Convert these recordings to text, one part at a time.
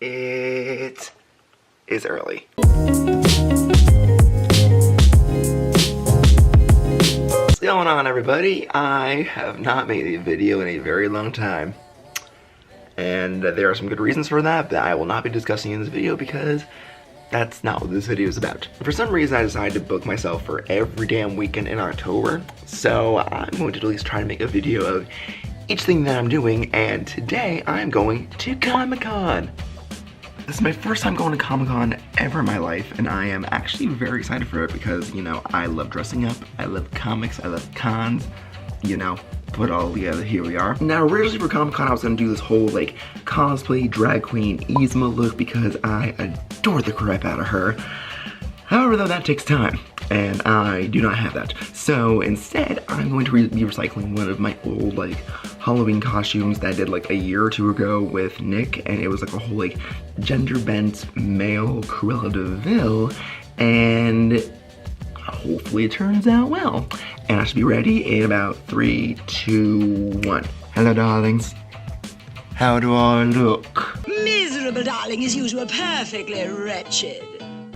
It is early. What's going on, everybody? I have not made a video in a very long time. And there are some good reasons for that, but I will not be discussing in this video because that's not what this video is about. For some reason, I decided to book myself for every damn weekend in October. So I'm going to at least try to make a video of each thing that I'm doing, and today I'm going to Comic-Con. This is my first time going to Comic-Con ever in my life, and I am actually very excited for it because, you know, I love dressing up, I love comics, I love cons, you know, put it all together, here we are. Now, originally for Comic-Con, I was gonna do this whole, like, cosplay, drag queen, Yzma look because I adore the crap out of her. However, though, that takes time, and I do not have that. So instead, I'm going to be recycling one of my old, like, Halloween costumes that I did, like, a year or two ago with Nick, and it was, like, a whole, like, gender-bent male Cruella de Vil, and hopefully it turns out well. And I should be ready in about 3, 2, 1. Hello, darlings. How do I look? Miserable, darling, as usual, perfectly wretched.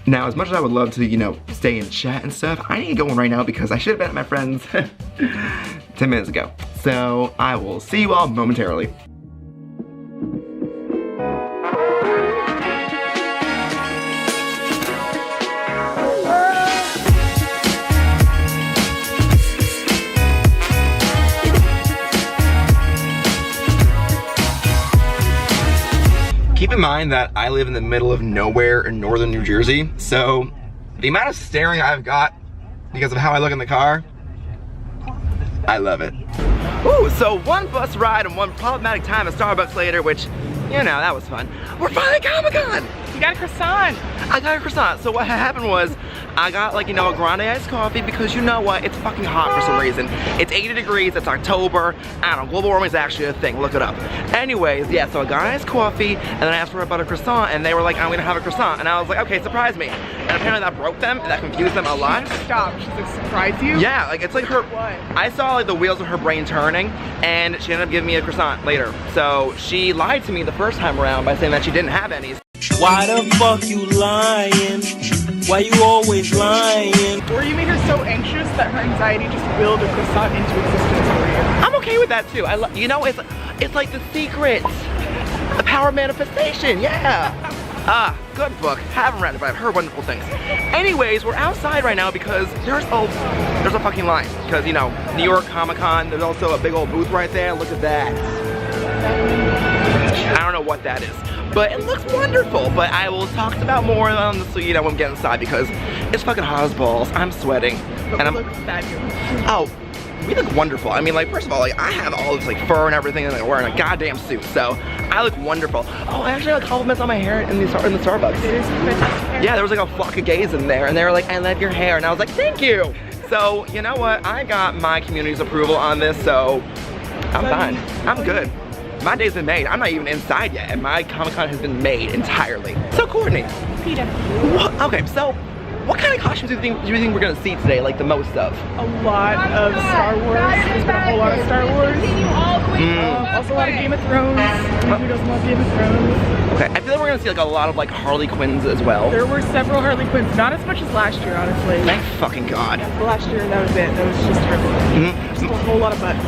Now, as much as I would love to, you know, stay in chat and stuff, I need to go right now because I should have been at my friend's 10 minutes ago. So, I will see you all momentarily. Keep in mind that I live in the middle of nowhere in northern New Jersey, so the amount of staring I've got because of how I look in the car, I love it. Ooh, so one bus ride and one problematic time at Starbucks later, which, you know, that was fun. We're finally at Comic-Con! You got a croissant. I got a croissant. So what happened was, I got, like, you know, a grande iced coffee because you know what, it's fucking hot for some reason. It's 80 degrees, it's October. I don't know, global warming is actually a thing, look it up. Anyways, yeah, so I got iced coffee, and then I asked for about a croissant, and they were like, I'm gonna have a croissant. And I was like, okay, surprise me. And apparently that broke them, and that confused them a lot. Stop, she's like, surprise you? Yeah, like, it's like her, what? I saw, like, the wheels of her brain turning, and she ended up giving me a croissant later. So she lied to me the first time around by saying that she didn't have any. Why the fuck you lying? Why you always lying? Or you made her so anxious that her anxiety just willed a croissant into existence for you. I'm okay with that too. You know, it's like The Secret, the power of manifestation. Yeah. Good book. Haven't read it, but I've heard wonderful things. Anyways, we're outside right now because there's a fucking line. Because, you know, New York Comic-Con. There's also a big old booth right there. Look at that. I don't know what that is, but it looks wonderful. But I will talk about more on this, you know, when we get inside because it's fucking hot as balls. I'm sweating, But and I'm. look fabulous. Oh, we look wonderful. I mean, like, first of all, like, I have all this like fur and everything, and I'm wearing a goddamn suit, so I look wonderful. Oh, I actually got compliments on my hair in the Starbucks. It is fantastic. Yeah, there was like a flock of gays in there, and they were like, "I love your hair," and I was like, "Thank you." So you know what? I got my community's approval on this, so I'm fine. I'm good. My day's been made. I'm not even inside yet, and my Comic-Con has been made entirely. So Courtney, Peter. okay, so what kind of costumes do you think we're gonna see today, like the most of? A lot of Star Wars. There's been a whole lot of Star Wars. Also a lot of Game of Thrones. Who doesn't love Game of Thrones? Okay, I feel like we're gonna see like a lot of like Harley Quinns as well. There were several Harley Quinns, not as much as last year, honestly. Thank fucking God. Last year, that was it. That was just terrible. Just a whole lot of butts.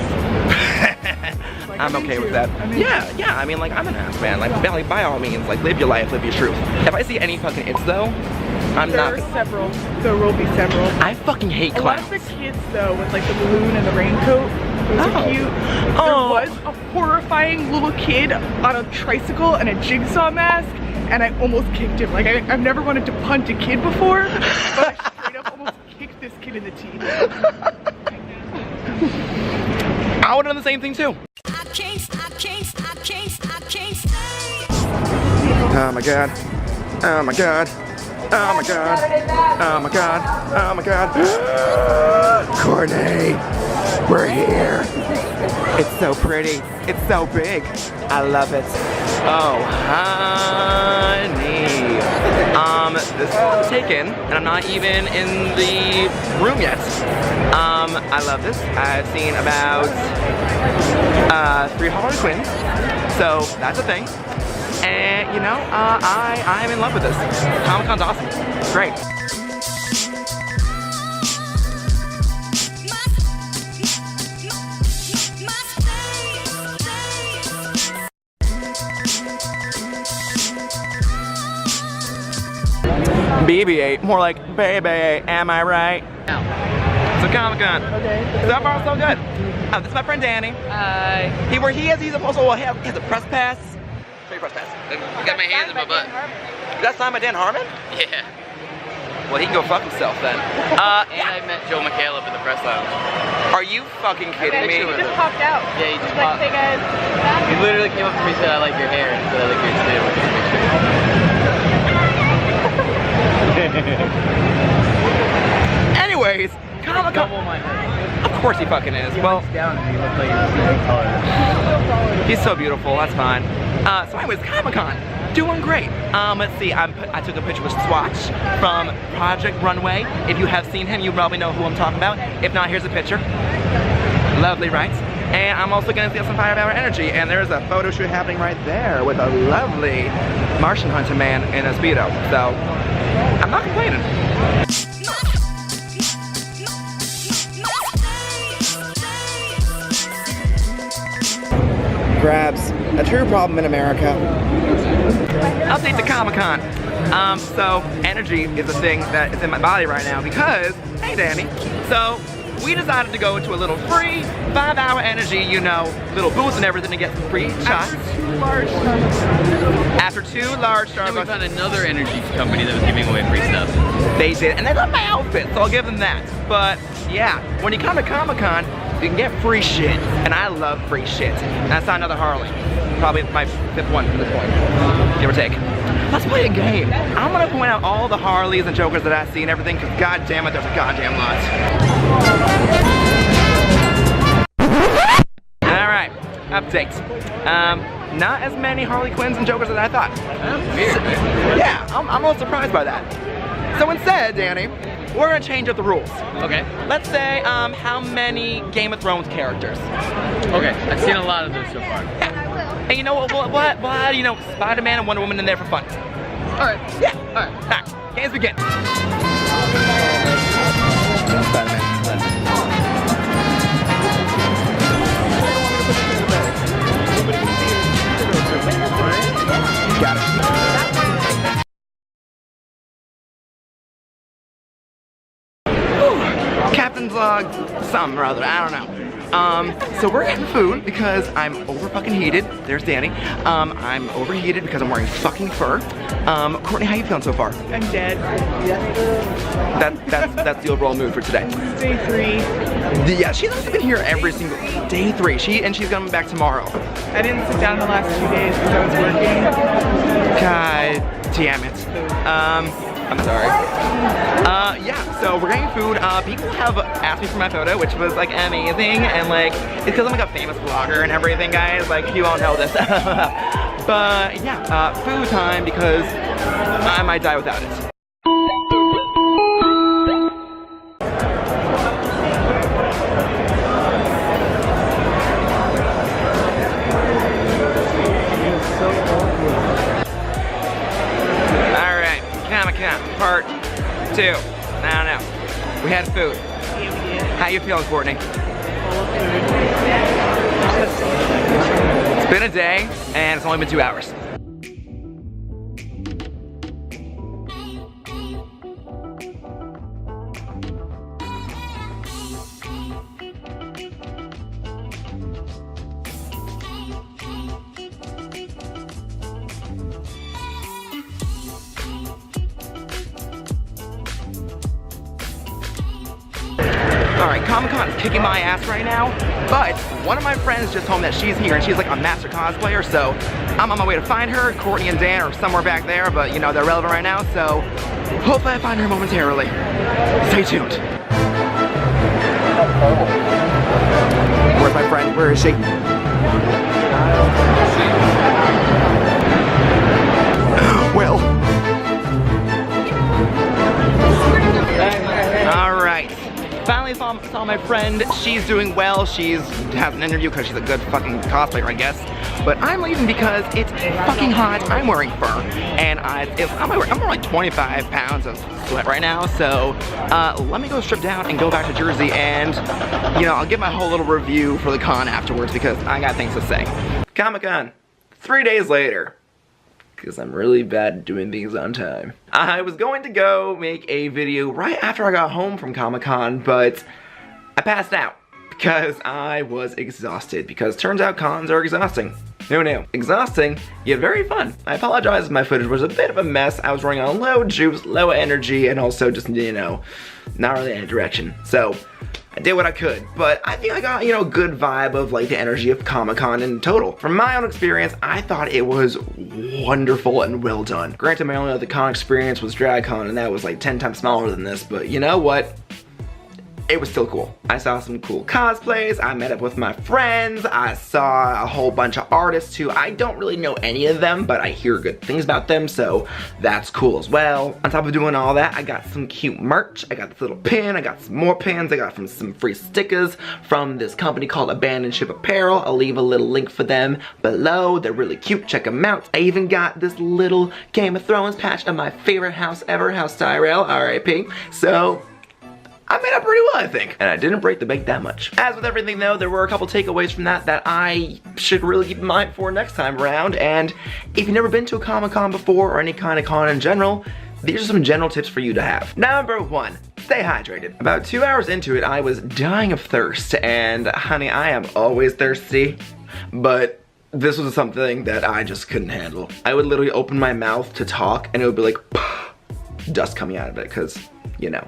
Like, I'm okay with that. Yeah, I mean, like, I'm an ass man. Like, by all means, like, live your life, live your truth. If I see any fucking its though, I'm not. There are several. There will be several. I fucking hate A lot clowns. of the kids, though, with like the balloon and the raincoat, those are cute. Oh. There was a horrifying little kid on a tricycle and a jigsaw mask, and I almost kicked him. Like, I've never wanted to punt a kid before, but I straight up almost kicked this kid in the teeth. I would have done the same thing too. Oh my God. Oh my God. Oh my God. Oh my God. Oh my God. Courtney, we're here. It's so pretty. It's so big. I love it. Oh, honey. This is taken, and I'm not even in the room yet. I love this. I've seen about 3 Harley Quinns, so that's a thing. And you know, I'm in love with this. Comic-Con's awesome. It's great. BB-8, more like baby, am I right? So Comic-Con. Okay. So far so good. This is my friend Danny. Hi. He's also he has a press pass. Show your press pass. I got my hands in my butt. You got signed by Dan Harmon? Yeah. Well, he can go fuck himself then. And I met Joe McHale up at the press lounge. Are you fucking kidding me? He just popped out. Yeah, he just Like, popped. hey guys. He literally came up to me and said, I like your hair, and said, I like yours too. Anyways, Comic-Con. Of course he fucking is. Well, Down and he looked like he was getting taller. he's so beautiful. That's fine. So anyways, Comic-Con. Doing great. Let's see, I took a picture with Swatch from Project Runway. If you have seen him, you probably know who I'm talking about. If not, here's a picture. Lovely, right? And I'm also gonna feel some firepower energy, and there's a photo shoot happening right there with a lovely Martian hunter man in a Speedo. So, I'm not complaining. Grabs, a true problem in America. Update to Comic-Con. So energy is a thing that is in my body right now because, hey Danny, so we decided to go to a little free 5-hour energy, you know, little booths and everything to get some free shots. After two large Starbucks. And we found another energy company that was giving away free stuff. They did, and they love my outfit, so I'll give them that. But yeah, when you come to Comic-Con, you can get free shit, and I love free shit. And I saw another Harley. Probably my 5th one at this point, give or take. Let's play a game. I'm gonna point out all the Harleys and Jokers that I see and everything, because god damn it, there's a goddamn lot. Alright, update. Not as many Harley Quinns and Jokers as I thought. That's weird. Yeah, I'm a little surprised by that. So instead, Danny, we're gonna change up the rules. Okay. Let's say, how many Game of Thrones characters? Okay, I've seen a lot of those so far. And you know what? We'll add, you know, Spider-Man and Wonder Woman in there for fun. Alright. Yeah. Alright. Alright. Games begin. Got it. Captain's log, something or other, I don't know. So we're getting food because I'm over fucking heated. There's Danny. I'm overheated because I'm wearing fucking fur. Courtney, how you feeling so far? I'm dead. That's the overall mood for today. Day 3. Yeah, she's also been here every single day 3. She's coming back tomorrow. I didn't sit down the last 2 days because I was working. God damn it. I'm sorry. Yeah, so we're getting food. People have asked me for my photo, which was like amazing, and like, it's because I'm like a famous vlogger and everything, guys. Like, you won't know this. But yeah, food time because I might die without it. Part 2. I don't know. We had food. How you feeling, Courtney? It's been a day, and it's only been 2 hours. Alright, Comic-Con is kicking my ass right now, but one of my friends just told me that she's here and she's like a master cosplayer, so I'm on my way to find her. Courtney and Dan are somewhere back there, but you know, they're relevant right now, so hopefully I find her momentarily. Stay tuned. Where's my friend? Where is she? Well. Alright. Finally saw my friend. She's doing well. She's has an interview because she's a good fucking cosplayer, I guess. but I'm leaving because it's fucking hot. I'm wearing fur, and I'm wearing like 25 pounds of sweat right now, so let me go strip down and go back to Jersey, and you know, I'll give my whole little review for the con afterwards because I got things to say. Comic-Con, 3 days later, because I'm really bad at doing things on time. I was going to go make a video right after I got home from Comic-Con, but I passed out because I was exhausted, because turns out cons are exhausting. Who knew? Exhausting, yet very fun. I apologize if my footage was a bit of a mess. I was running on low juice, low energy, and also just, you know, not really any direction. So, I did what I could, but I think I got, you know, a good vibe of like the energy of Comic-Con in total. From my own experience, I thought it was wonderful and well done. Granted, my only other con experience was DragCon, and that was like 10 times smaller than this, but you know what? It was still cool. I saw some cool cosplays, I met up with my friends, I saw a whole bunch of artists who I don't really know any of them, but I hear good things about them, so that's cool as well. On top of doing all that, I got some cute merch. I got this little pin, I got some more pins, I got some free stickers from this company called Abandoned Ship Apparel. I'll leave a little link for them below. They're really cute, check them out. I even got this little Game of Thrones patch of my favorite house ever, House Tyrell, R.I.P. So, I made up pretty well, I think. And I didn't break the bank that much. As with everything though, there were a couple takeaways from that I should really keep in mind for next time around. And if you've never been to a Comic-Con before, or any kind of con in general, these are some general tips for you to have. Number 1, stay hydrated. About 2 hours into it, I was dying of thirst. And honey, I am always thirsty, but this was something that I just couldn't handle. I would literally open my mouth to talk and it would be like, dust coming out of it, because, you know,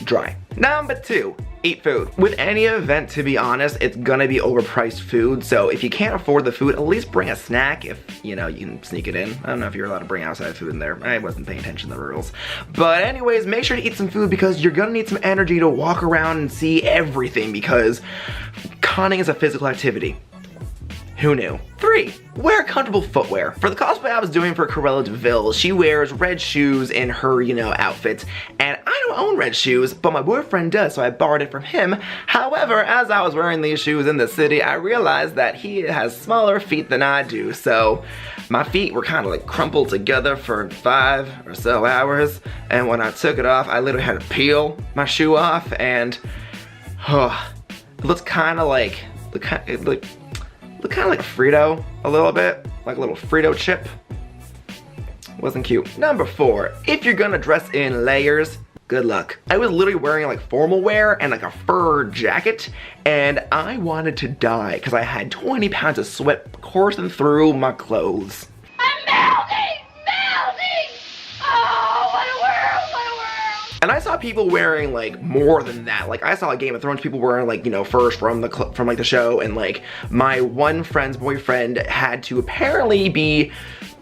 dry. Number 2, eat food. With any event, to be honest, it's gonna be overpriced food, so if you can't afford the food, at least bring a snack if, you know, you can sneak it in. I don't know if you're allowed to bring outside food in there. I wasn't paying attention to the rules. But anyways, make sure to eat some food because you're gonna need some energy to walk around and see everything, because conning is a physical activity. Who knew? 3, wear comfortable footwear. For the cosplay I was doing for Cruella de Vil, she wears red shoes in her, you know, outfit. And I don't own red shoes, but my boyfriend does, so I borrowed it from him. However, as I was wearing these shoes in the city, I realized that he has smaller feet than I do. So my feet were kind of like crumpled together for 5 or so hours. And when I took it off, I literally had to peel my shoe off, and it looks kind of like, look kind of like Frito a little bit, like a little Frito chip. Wasn't cute. Number 4, if you're gonna dress in layers, good luck. I was literally wearing like formal wear and like a fur jacket, and I wanted to die because I had 20 pounds of sweat coursing through my clothes. I'm melting! Melting! Oh, what a world! What a world! And I saw people wearing like more than that. Like I saw Game of Thrones people wearing like, you know, furs from like the show, and like my one friend's boyfriend had to apparently be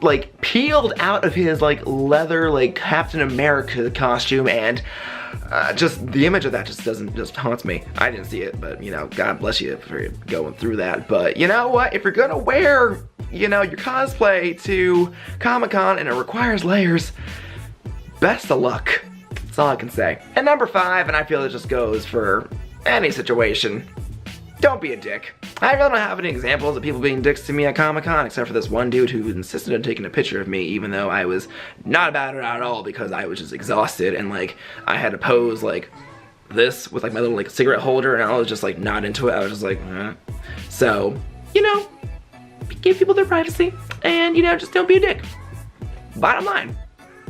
like peeled out of his like leather like Captain America costume, and just the image of that just haunts me. I didn't see it, but you know, God bless you for going through that. But you know what? If you're gonna wear, you know, your cosplay to Comic-Con and it requires layers, best of luck. That's all I can say. And number 5, and I feel it just goes for any situation, don't be a dick. I really don't have any examples of people being dicks to me at Comic-Con, except for this one dude who insisted on taking a picture of me, even though I was not about it at all, because I was just exhausted, and like I had to pose like this with like my little like cigarette holder, and I was just like not into it. I was just like, So, you know, give people their privacy, and you know, just don't be a dick. Bottom line.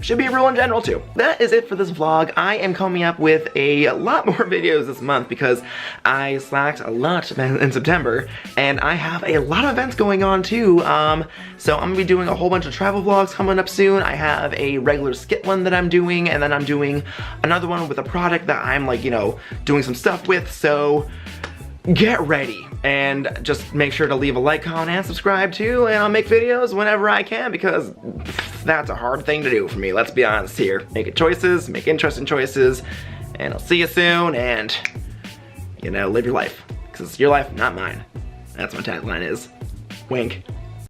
Should be a rule in general too. That is it for this vlog. I am coming up with a lot more videos this month because I slacked a lot in September, and I have a lot of events going on too. So I'm gonna be doing a whole bunch of travel vlogs coming up soon. I have a regular skit one that I'm doing, and then I'm doing another one with a product that I'm like, you know, doing some stuff with. So get ready, and just make sure to leave a like, comment, and subscribe too, and I'll make videos whenever I can, because that's a hard thing to do for me, let's be honest here. Make choices, make interesting choices, and I'll see you soon, and, you know, live your life, because it's your life, not mine. That's what my tagline is. Wink.